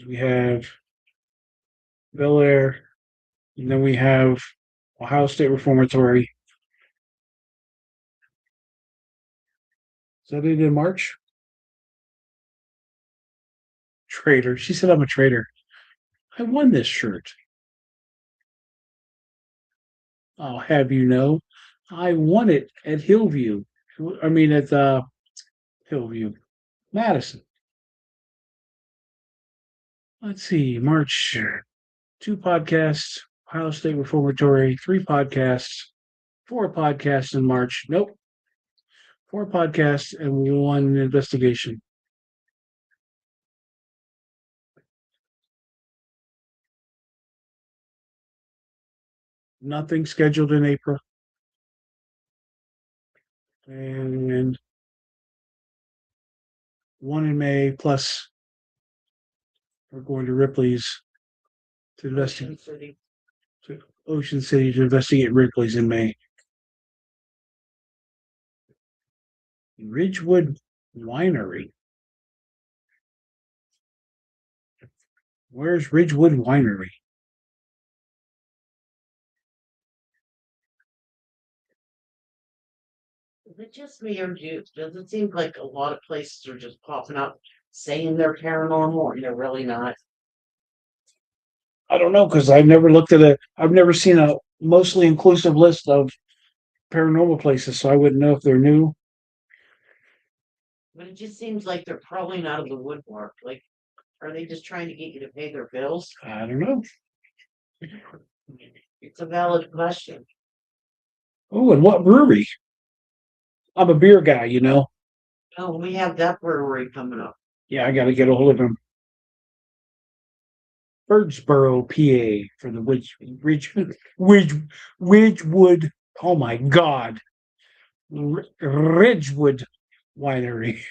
We have Bel Air, and then we have Ohio State Reformatory. Is that it in March? Traitor. She said I'm a traitor. I won this shirt. I'll have you know. I won it at Hillview. I mean at Hillview. Madison. Let's see, March, two podcasts, Ohio State Reformatory, three podcasts, four podcasts in March. Nope, four podcasts and one investigation. Nothing scheduled in April. And one in May, plus we're going to Ripley's to investigate to Ocean City to investigate Ripley's in May. Ridgewood Winery. Where's Ridgewood Winery? Is it just me or does it seem like a lot of places are just popping up saying they're paranormal and they're really not? I don't know because I've never looked at it. I've never seen a mostly inclusive list of paranormal places, so I wouldn't know if they're new. But it just seems like they're crawling out of the woodwork. Like, are they just trying to get you to pay their bills? I don't know. It's a valid question. Oh, and what brewery? I'm a beer guy, you know. Oh, we have that brewery coming up. Yeah, I got to get a hold of him. Birdsboro, PA, for the Ridgewood. Oh my God, Ridgewood Winery.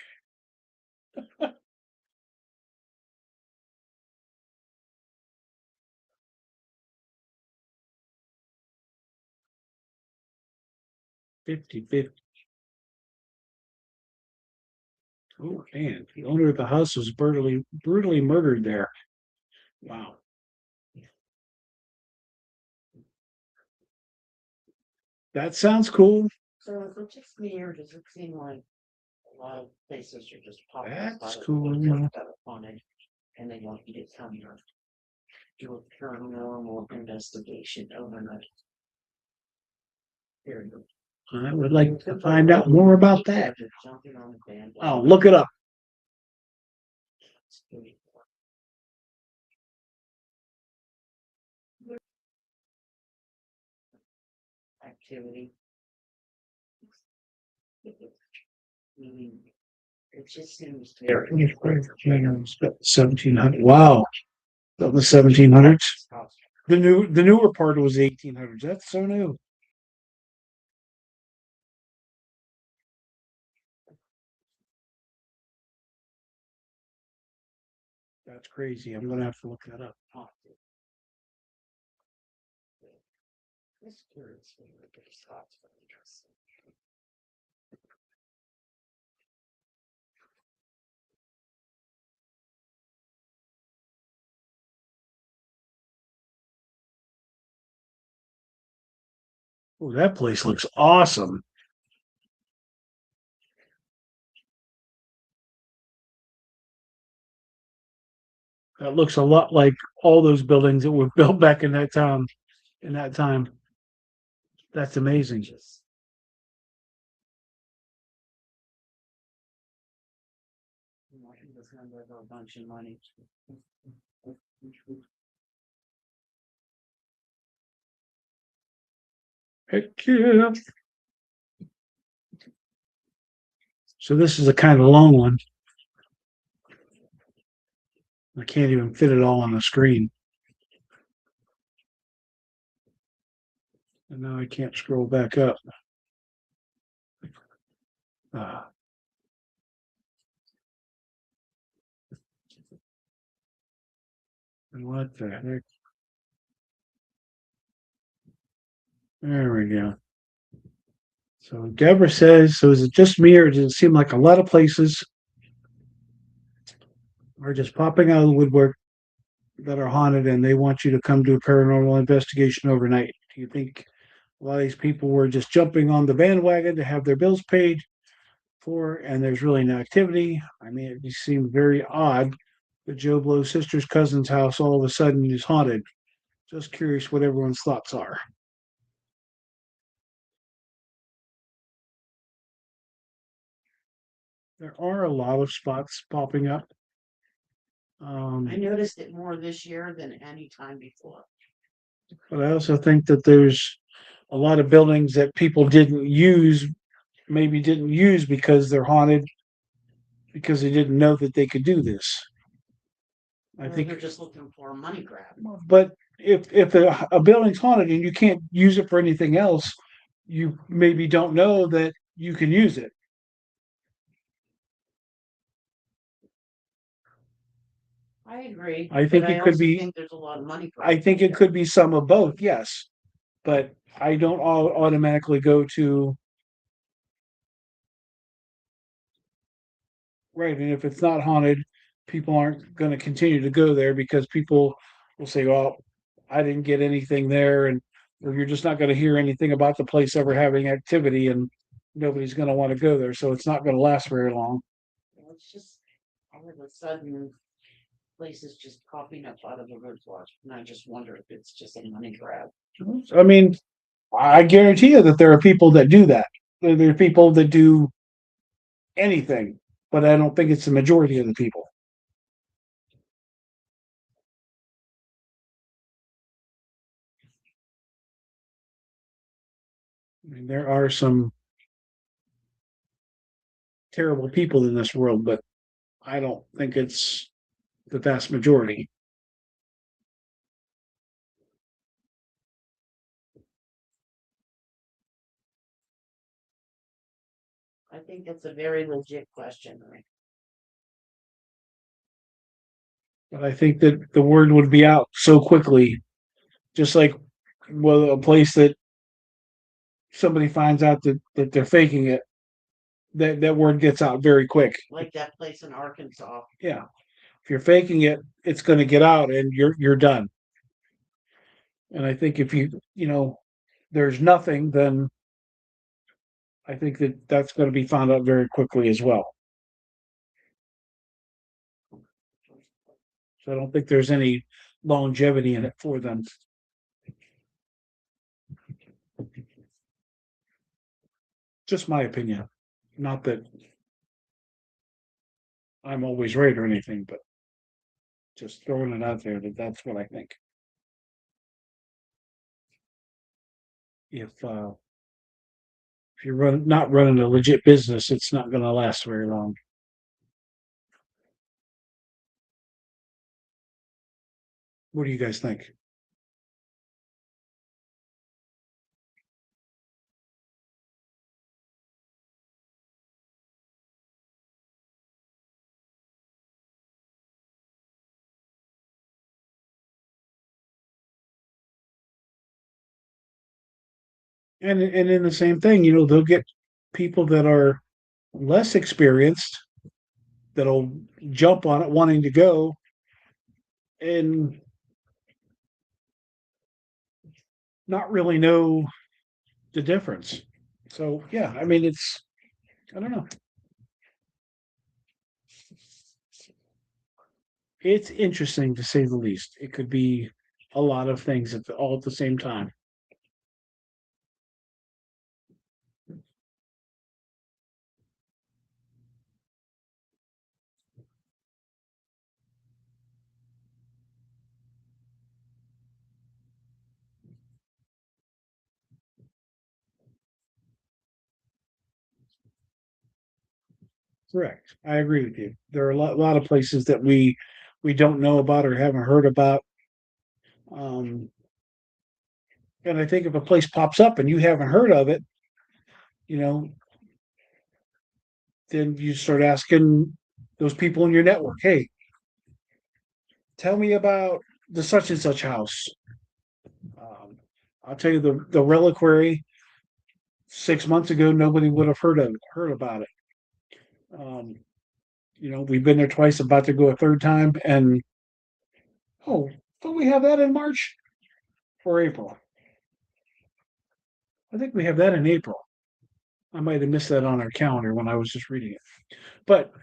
50-50. Oh man, the owner of the house was brutally murdered there. Wow, that sounds cool. So is it just me or does it seem like a lot of places are just popping up That's out of the cool. woodwork that are haunted and they want you to come here, do a paranormal investigation overnight? Here you go. I would like to find out more about that. Just jumping on the bandwagon. Oh, look it up. Activity. Meaning, it just seems very. 1700. Wow, that was 1700s. The newer part was 1800s. That's so new. That's crazy. I'm gonna have to look that up. This curious when you get spots for interesting. Oh, that place looks awesome. That looks a lot like all those buildings that were built back in that town in that time. That's amazing. Just he was gonna give her a bunch of money. Heck yeah. So this is a kind of long one. I can't even fit it all on the screen. And now I can't scroll back up. Ah, and what the heck? There we go. So Deborah says, so is it just me or does it seem like a lot of places are just popping out of the woodwork that are haunted and they want you to come do a paranormal investigation overnight? Do you think a lot of these people were just jumping on the bandwagon to have their bills paid for and there's really no activity? I mean, it just seemed very odd that Joe Blow's sister's cousin's house all of a sudden is haunted. Just curious what everyone's thoughts are. There are a lot of spots popping up. I noticed it more this year than any time before. But I also think that there's a lot of buildings that people didn't use, maybe didn't use because they're haunted, because they didn't know that they could do this. I Or think, they're just looking for a money grab. but if a building's haunted and you can't use it for anything else, you maybe don't know that you can use it. I agree, I but think I it could also be. think there's a lot of money I grabs think out it there. could be some of both, yes, but I don't automatically go to right. And if it's not haunted, people aren't going to continue to go there because people will say, "Well, I didn't get anything there," and or you're just not going to hear anything about the place ever having activity, and nobody's going to want to go there. So it's not going to last very long. It's just all of a sudden places just popping up out of the woodwork, and I just wonder if it's just a money grab. I mean, I guarantee you that there are people that do that. There are people that do anything, but I don't think it's the majority of the people. I mean, there are some terrible people in this world, but I don't think it's the vast majority. I think that's a very legit question. But I think that the word would be out so quickly, just like well, a place that somebody finds out that they're faking it, that word gets out very quick. Like that place in Arkansas. Yeah, if you're faking it, it's going to get out, and you're done. And I think if there's nothing, then I think that that's going to be found out very quickly as well. So I don't think there's any longevity in it for them. Just my opinion. Not that I'm always right or anything, but just throwing it out there that that's what I think. If you're not running a legit business, it's not going to last very long. What do you guys think? And in the same thing, they'll get people that are less experienced that'll jump on it wanting to go and not really know the difference. So yeah, I mean, I don't know. It's interesting to say the least. It could be a lot of things all at the same time. Correct. I agree with you. There are lot of places that we don't know about or haven't heard about. Um, and I think if a place pops up and you haven't heard of it, you know, then you start asking those people in your network, hey, tell me about the such and such house. Um, I'll tell you the reliquary 6 months ago, nobody would have heard about it. Um, we've been there twice, about to go a third time, and oh, don't we have that in March or April? I think we have that in April. I might have missed that on our calendar when I was just reading it. But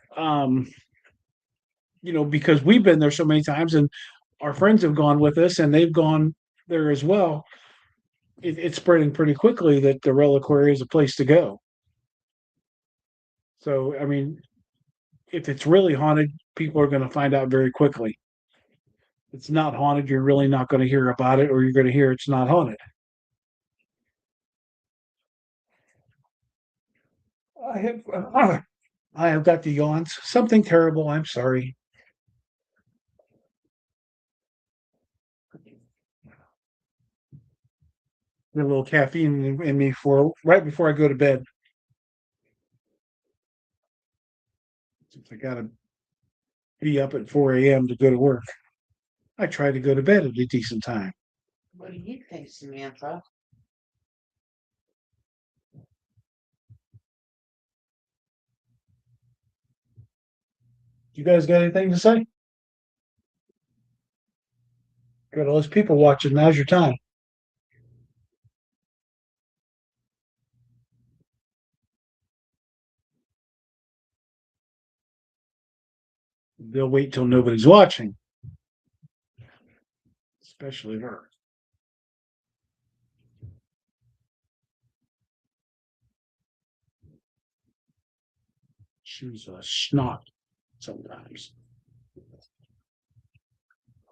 because we've been there so many times and our friends have gone with us and they've gone there as well, it's spreading pretty quickly that the reliquary is a place to go. So, I mean, if it's really haunted, people are going to find out very quickly. If it's not haunted, you're really not going to hear about it, or you're going to hear it's not haunted. I have, I have got the yawns. Something terrible. I'm sorry. Get a little caffeine in me for right before I go to bed. Since I got to be up at 4 a.m. to go to work. I try to go to bed at a decent time. What do you think, Samantha? You guys got anything to say? Got all those people watching. Now's your time. They'll wait till nobody's watching, especially her. She's a snot sometimes.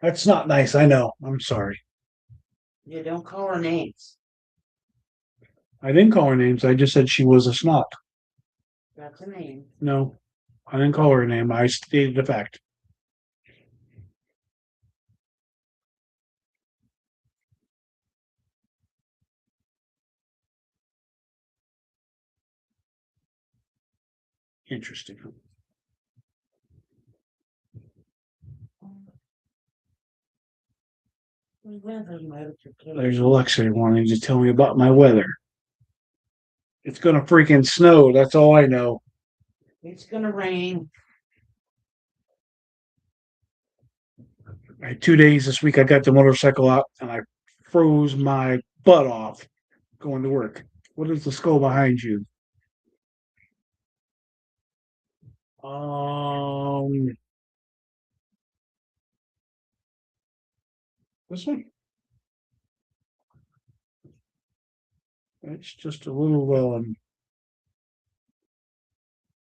That's not nice. I know. I'm sorry. You don't call her names. I didn't call her names. I just said she was a snot. That's a name. No, I didn't call her a name. I stated the fact. Interesting. There's Alexa wanting to tell me about my weather. It's gonna freaking snow. That's all I know. It's gonna rain. I had 2 days this week. I got the motorcycle out and I froze my butt off going to work. What is the skull behind you? This one. It's just a little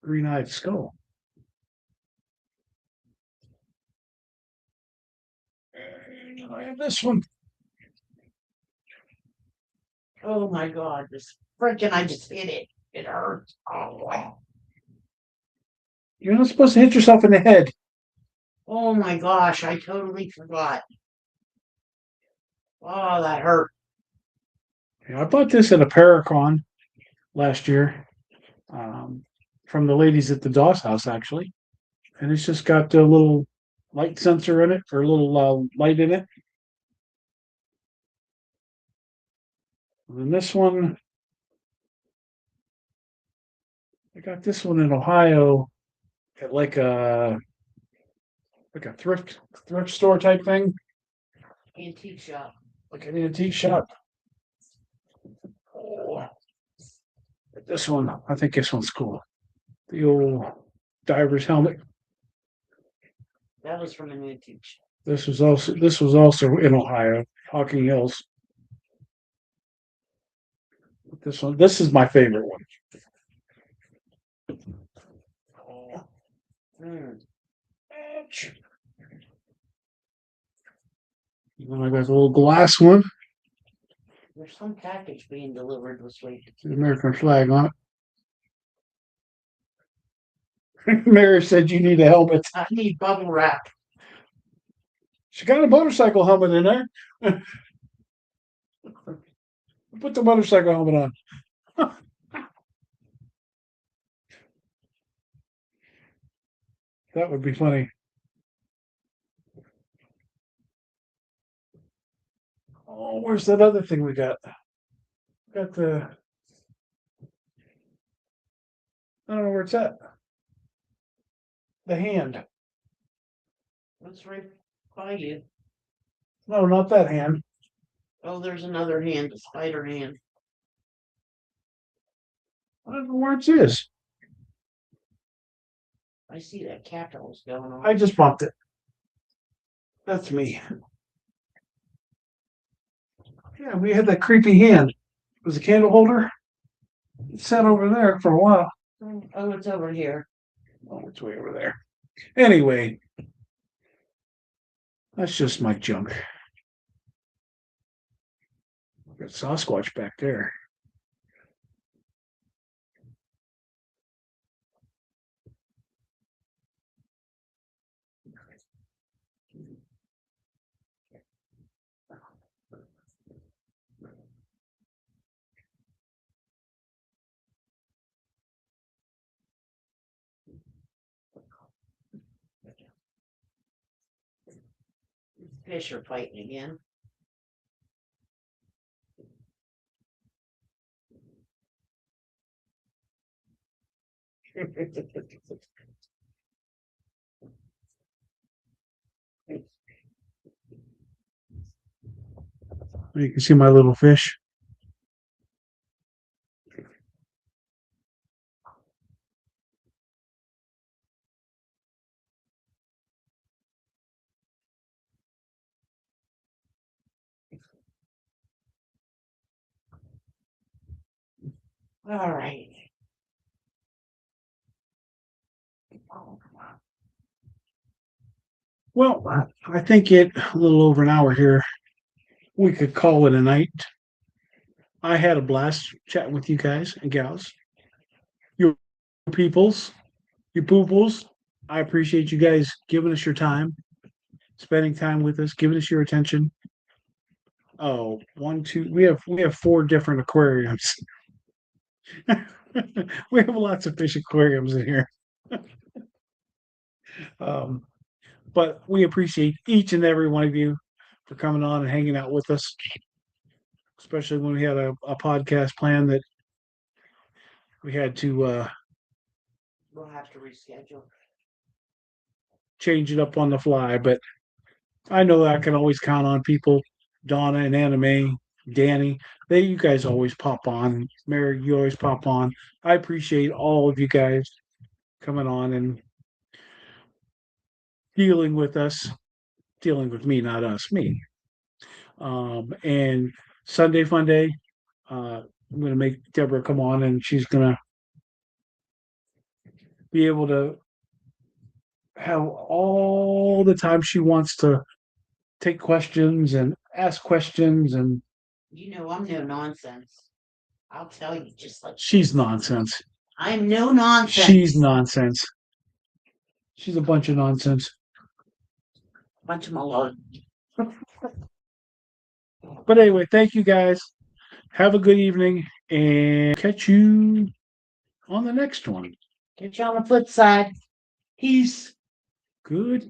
green-eyed skull. And I have this one. Oh my God, this freaking, I just hit it. It hurts. Oh, wow. You're not supposed to hit yourself in the head. Oh my gosh, I totally forgot. Oh, that hurt. Yeah, I bought this at a Paracon last year from the ladies at the Doss House, actually. And it's just got a little light sensor in it, or a little light in it. And then this one, I got this one in Ohio at like a thrift store type thing, Antique shop. like an antique shop. Oh, This one, I think this one's cool. The old diver's helmet. That was from an vintage. This was also in Ohio, Hocking Hills. This is my favorite one. Mm. Ouch. And I got the little glass one, There's some package being delivered this week. the American flag on it. Mary said you need a helmet. I need bubble wrap. She got a motorcycle helmet in there. Put the motorcycle helmet on. That would be funny. Oh, where's that other thing we got? Got the. I don't know where it's at. The hand. What's right by you? No, not that hand. Oh, there's another hand, a spider hand. I don't know where it is. I see that capital's going on. I just bumped it. That's me. Yeah, we had that creepy hand. It was a candle holder. It sat over there for a while. Oh, it's over here. Oh, it's way over there. Anyway, that's just my junk. Got Sasquatch back there. Fish are fighting again. You can see my little fish. All right. Well, I think it a little over an hour here. We could call it a night. I had a blast chatting with you guys and gals. Your peoples, your pooples. I appreciate you guys giving us your time, spending time with us, giving us your attention. Oh, one, two. We have four different aquariums. We have lots of fish aquariums in here. Um, but we appreciate each and every one of you for coming on and hanging out with us, especially when we had a podcast plan that we had to We'll have to reschedule. change it up on the fly. But I know that I can always count on people, Donna and Anime, Danny. You guys always pop on. Mary, you always pop on. I appreciate all of you guys coming on and dealing with us, dealing with me, not us, me. And Sunday Fun Day, I'm going to make Deborah come on and she's going to be able to have all the time she wants to take questions and ask questions. And You know, I'm no nonsense. I'll tell you just like she's nonsense. I'm no nonsense. She's nonsense. She's a bunch of nonsense. Bunch of malone. But anyway, thank you guys. Have a good evening and catch you on the next one. Catch you on the flip side. Peace. Good